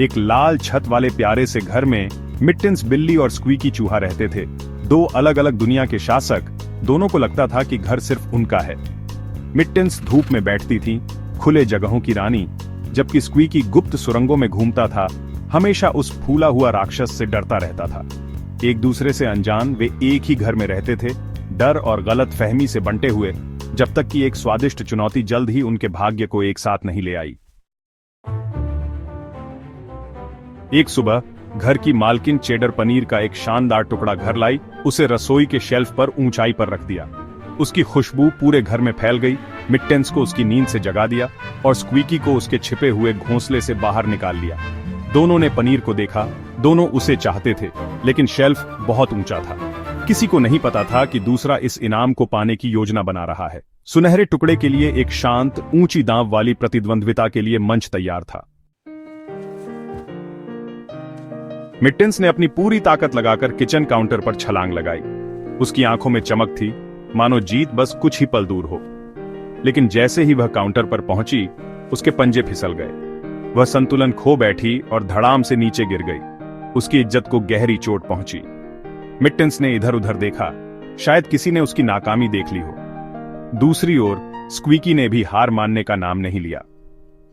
एक लाल छत वाले प्यारे से घर में मिट्टेंस बिल्ली और स्क्वीकी चूहा रहते थे। दो अलग अलग दुनिया के शासक। दोनों को लगता था कि घर सिर्फ उनका है। मिट्टेंस धूप में बैठती थी, खुले जगहों की रानी, जबकि स्क्वीकी गुप्त सुरंगों में घूमता था, हमेशा उस फूला हुआ राक्षस से डरता रहता था। एक दूसरे से अनजान वे एक ही घर में रहते थे, डर और गलत फहमी से बंटे हुए, जब तक कि एक स्वादिष्ट चुनौती जल्द ही उनके भाग्य को एक साथ नहीं ले आई। एक सुबह घर की मालकिन चेडर पनीर का एक शानदार टुकड़ा घर लाई, उसे रसोई के शेल्फ पर ऊंचाई पर रख दिया। उसकी खुशबू पूरे घर में फैल गई। मिट्टेंस को उसकी नींद से जगा दिया और स्क्वीकी को उसके छिपे हुए घोंसले से बाहर निकाल लिया। दोनों ने पनीर को देखा। दोनों उसे चाहते थे, लेकिन शेल्फ बहुत ऊंचा था। किसी को नहीं पता था कि दूसरा इस इनाम को पाने की योजना बना रहा है। सुनहरे टुकड़े के लिए एक शांत, ऊंची दांव वाली प्रतिद्वंद्विता के लिए मंच तैयार था। मिट्टेंस ने अपनी पूरी ताकत लगाकर किचन काउंटर पर छलांग लगाई। उसकी आंखों में चमक थी, मानो जीत बस कुछ ही पल दूर हो। लेकिन जैसे ही वह काउंटर पर पहुंची, उसके पंजे फिसल गए। वह संतुलन खो बैठी और धड़ाम से नीचे गिर गई। उसकी इज्जत को गहरी चोट पहुंची। मिट्टेंस ने इधर उधर देखा, शायद किसी ने उसकी नाकामी देख ली हो। दूसरी ओर स्क्वीकी ने भी हार मानने का नाम नहीं लिया।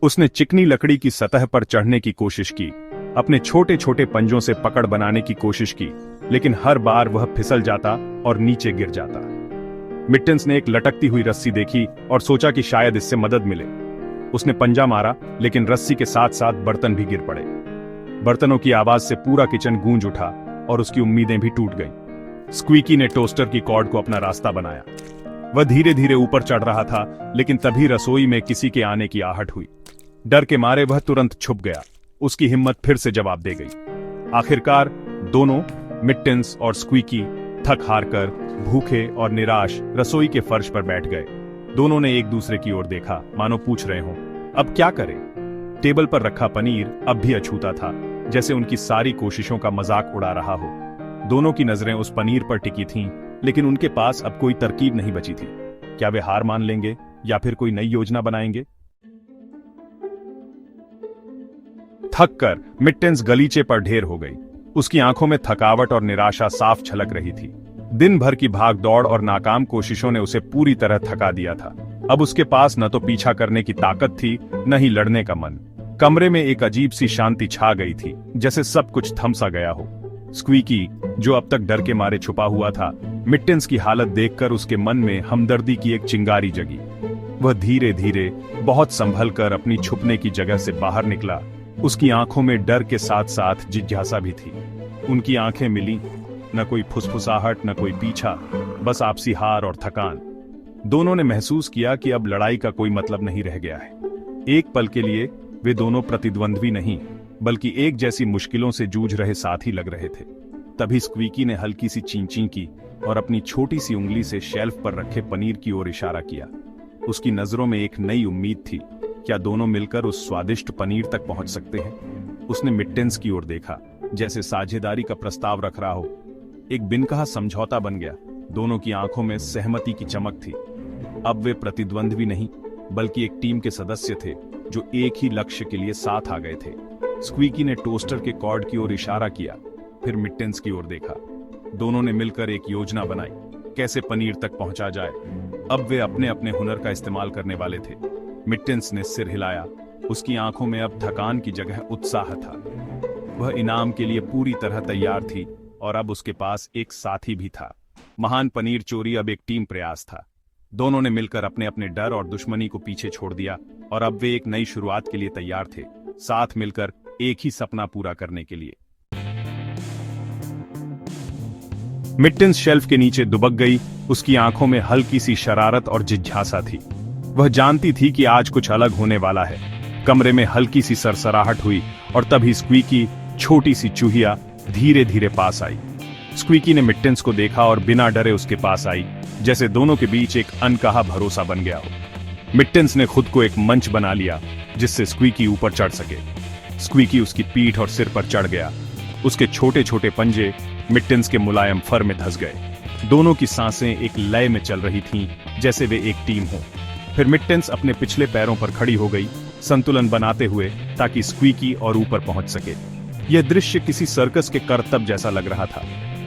उसने चिकनी लकड़ी की सतह पर चढ़ने की कोशिश की, अपने छोटे छोटे पंजों से पकड़ बनाने की कोशिश की, लेकिन हर बार वह फिसल जाता और नीचे गिर जाता। मिट्टेंस ने एक लटकती हुई रस्सी देखी और सोचा कि शायद इससे मदद मिले। उसने पंजा मारा, लेकिन रस्सी के साथ साथ बर्तन भी गिर पड़े। बर्तनों की आवाज से पूरा किचन गूंज उठा और उसकी उम्मीदें भी टूट गईं। स्क्वीकी ने टोस्टर की कॉर्ड को अपना रास्ता बनाया। वह धीरे धीरे ऊपर चढ़ रहा था, लेकिन तभी रसोई में किसी के आने की आहट हुई। डर के मारे वह तुरंत छुप गया। उसकी हिम्मत फिर से जवाब दे गई। आखिरकार दोनों, मिट्टेंस और स्क्वीकी, थक हार कर, भूखे और निराश रसोई के फर्श पर बैठ गए। दोनों ने एक दूसरे की ओर देखा, मानो पूछ रहे हों, अब क्या करें? टेबल पर रखा पनीर अब भी अछूता था, जैसे उनकी सारी कोशिशों का मजाक उड़ा रहा हो। दोनों की नजरें उस पनीर पर टिकी थीं, लेकिन उनके पास अब कोई तरकीब नहीं बची थी। क्या वे हार मान लेंगे या फिर कोई नई योजना बनाएंगे? थक कर मिट्टेंस गलीचे पर ढेर हो गई। उसकी आंखों में थकावट और निराशा साफ झलक रही थी। दिन भर की भाग दौड़ और नाकाम कोशिशों ने उसे पूरी तरह थका दिया था। अब उसके पास न तो पीछा करने की ताकत थी, न ही लड़ने का मन। कमरे में एक अजीब सी शांति छा गई थी, जैसे सब कुछ थम सा गया हो। स्क्वीकी, जो अब तक डर के मारे छुपा हुआ था, मिट्टेंस की हालत देखकर उसके मन में हमदर्दी की एक चिंगारी जगी। वह धीरे धीरे, बहुत संभल कर अपनी छुपने की जगह से बाहर निकला। उसकी आंखों में डर के साथ साथ जिज्ञासा भी थी। उनकी आंखें मिली, न कोई फुसफुसाहट, न कोई पीछा, बस आपसी हार और थकान। दोनों ने महसूस किया कि अब लड़ाई का कोई मतलब नहीं रह गया है। एक पल के लिए वे दोनों प्रतिद्वंद्वी नहीं, बल्कि एक जैसी मुश्किलों से जूझ रहे साथी लग रहे थे। तभी स्क्वीकी ने हल्की सी चींची की और अपनी छोटी सी उंगली से शेल्फ पर रखे पनीर की ओर इशारा किया। उसकी नजरों में एक नई उम्मीद थी। क्या दोनों मिलकर उस स्वादिष्ट पनीर तक पहुंच सकते हैं? उसने मिट्टेंस की ओर देखा, जैसे साझेदारी का प्रस्ताव रख रहा हो। एक बिनकहा समझौता बन गया। दोनों की आंखों में सहमति की चमक थी। अब वे प्रतिद्वंद्वी नहीं, बल्कि एक टीम के सदस्य थे, जो एक ही लक्ष्य के लिए साथ आ गए थे। स्क्वीकी ने टोस्टर के कॉर्ड की ओर इशारा किया, फिर मिट्टेंस की ओर देखा। दोनों ने मिलकर एक योजना बनाई, कैसे पनीर तक पहुंचा जाए। अब वे अपने अपने हुनर का इस्तेमाल करने वाले थे। मिट्टेंस ने सिर हिलाया। उसकी आंखों में अब थकान की जगह उत्साह था। वह इनाम के लिए पूरी तरह तैयार थी और अब उसके पास एक साथी भी था। महान पनीर चोरी अब एक टीम प्रयास था। दोनों ने मिलकर अपने अपने डर और दुश्मनी को पीछे छोड़ दिया और अब वे एक नई शुरुआत के लिए तैयार थे, साथ मिलकर एक ही सपना पूरा करने के लिए। मिट्टेंस शेल्फ के नीचे दुबक गई। उसकी आंखों में हल्की सी शरारत और जिज्ञासा थी। वह जानती थी कि आज कुछ अलग होने वाला है। कमरे में हल्की सी सरसराहट हुई और तभी स्क्वीकी, छोटी सी चूहिया, धीरे धीरे पास आई। स्क्वीकी ने मिट्टेंस को देखा और बिना डरे उसके पास आई, जैसे दोनों के बीच एक अनकहा भरोसा बन गया हो। मिट्टेंस ने खुद को एक मंच बना लिया, जिससे स्क्वीकी ऊपर चढ़ सके। स्क्वीकी उसकी पीठ और सिर पर चढ़ गया। उसके छोटे छोटे पंजे मिट्टेंस के मुलायम फर में धंस गए। दोनों की सांसें एक लय में चल रही थीं, जैसे वे एक टीम हो। फिर मिट्टेंस अपने पिछले पैरों पर खड़ी हो गई संतुलन बनाते हुए ताकि स्क्वीकी और ऊपर पहुंच सके। यह दृश्य किसी सर्कस के करतब जैसा लग रहा था।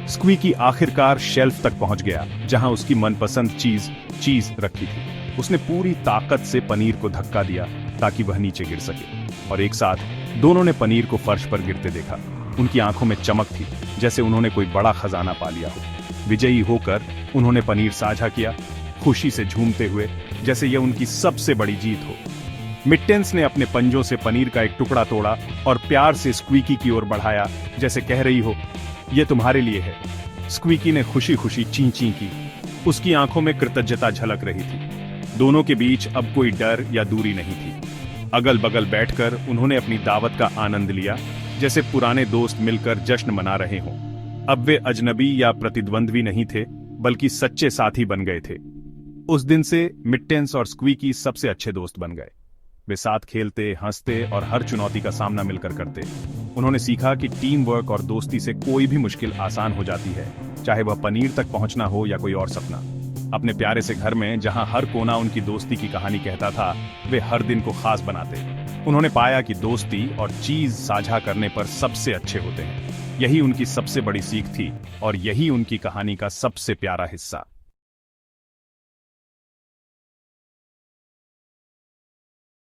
स्क्वीकी आखिरकार शेल्फ तक पहुंच गया जहां उसकी मनपसंद चीज रखी थी। उसने पूरी ताकत से पनीर को धक्का दिया ताकि वह नीचे गिर सके, और एक साथ दोनों ने पनीर को फर्श पर गिरते देखा। उनकी आंखों में चमक थी, जैसे उन्होंने कोई बड़ा खजाना पा लिया हो। विजयी होकर उन्होंने पनीर साझा किया, खुशी से झूमते हुए, जैसे यह उनकी सबसे बड़ी जीत हो। मिट्टेंस ने अपने पंजों से पनीर का एक टुकड़ा तोड़ा और प्यार से स्क्वीकी की ओर बढ़ाया, जैसे कह रही हो, यह तुम्हारे लिए है। स्क्वीकी ने खुशी खुशी ची ची की। उसकी आंखों में कृतज्ञता झलक रही थी। दोनों के बीच अब कोई डर या दूरी नहीं थी। अगल बगल बैठकर उन्होंने अपनी दावत का आनंद लिया, जैसे पुराने दोस्त मिलकर जश्न मना रहे हों। अब वे अजनबी या प्रतिद्वंद्वी नहीं थे, बल्कि सच्चे साथी बन गए थे। उस दिन से मिट्टेंस और स्क्वीकी सबसे अच्छे दोस्त बन गए। वे साथ खेलते, हंसते और हर चुनौती का सामना मिलकर करते। उन्होंने सीखा कि टीम वर्क और दोस्ती से कोई भी मुश्किल आसान हो जाती है, चाहे वह पनीर तक पहुंचना हो या कोई और सपना। अपने प्यारे से घर में जहां हर कोना उनकी दोस्ती की कहानी कहता था, वे हर दिन को खास बनाते। उन्होंने पाया कि दोस्ती और चीज साझा करने पर सबसे अच्छे होते हैं। यही उनकी सबसे बड़ी सीख थी और यही उनकी कहानी का सबसे प्यारा हिस्सा।